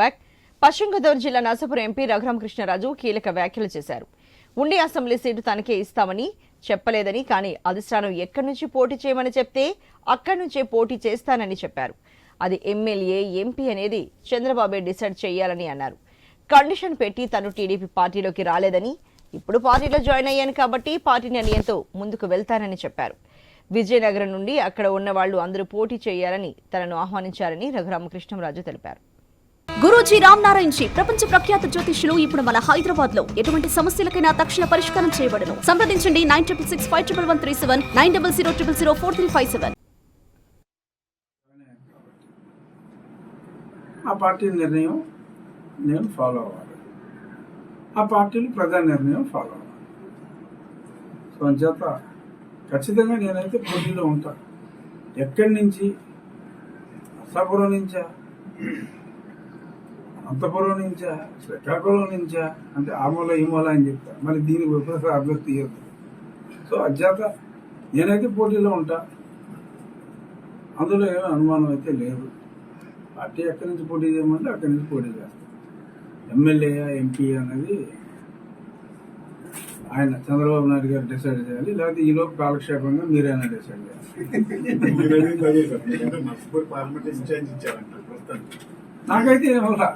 Back పశ్చిమ గోదావరి జిల్లా Narsapuram MP Raghuramakrishnaraju కీలక వ్యాఖ్యలు చేశారు. ఉండి అసెంబ్లీ సీటు తనకే ఇస్తామని చెప్పలేదని, కానీ అధిష్టానం ఎక్కడి నుంచి పోటీ చేయమని చెప్తే అక్కడి నుంచే పోటీ చేస్తానని చెప్పారు. అది ఎమ్మెల్యే, ఎంపీ అనేది చంద్రబాబే డిసైడ్ చేయాలని అన్నారు. కండిషన్ పెట్టి తను టీడీపీ పార్టీలోకి రాలేదని, ఇప్పుడు పార్టీలో జాయిన్ అయ్యాను కాబట్టి పార్టీ నిర్ణయంతో ముందుకు వెళ్తానని చెప్పారు. విజయనగరం నుండి అక్కడ ఉన్న వాళ్లు అందరూ పోటీ చేయాలని తనను ఆహ్వానించారని రఘురామకృష్ణరాజు తెలిపారు. గురూజీ రామ్ నారాయణ్ జీ ప్రపంచ ప్రఖ్యాత జ్యోతిష్యులు ఇప్పుడు మన హైదరాబాద్ లో ఎటువంటి సమస్యలకైనా తక్షణ పరిష్కారం చేయబడును. సంప్రదించండి 96651137 9000004357. ఆ పార్టీ నిర్ణయం నేను ఫాలో అవ్వాలి, ఆ పార్టీలు ప్రజా నిర్ణయం ఫాలో అవ్వాలి. సో అంచేత ఖచ్చితంగా నేనైతే పోటీలో ఉంటాను. ఎక్కడి నుంచి? నర్సాపురం నుంచా, అనంతపురం నుంచా, శ్రీకాకుళం నుంచా అంటే ఆ మూల ఈ మూల అని చెప్తాను. మరి దీనికి విపరీత అభ్యర్థి తీయద్దు. సో అధ్యాత నేనైతే పోటీలో ఉంటా, అందులో ఏమీ అనుమానం అయితే లేదు. పార్టీ ఎక్కడి నుంచి పోటీ చేయమంటే అక్కడి నుంచి పోటీ చేస్తాను. ఎమ్మెల్యే, ఎంపీ అనేది ఆయన చంద్రబాబు నాయుడు గారు డిసైడ్ చేయాలి, లేకపోతే ఈలోపు కాలక్షేపంగా మీరైనా డిసైడ్ చేయాలి. నాకైతే ఏమన్నా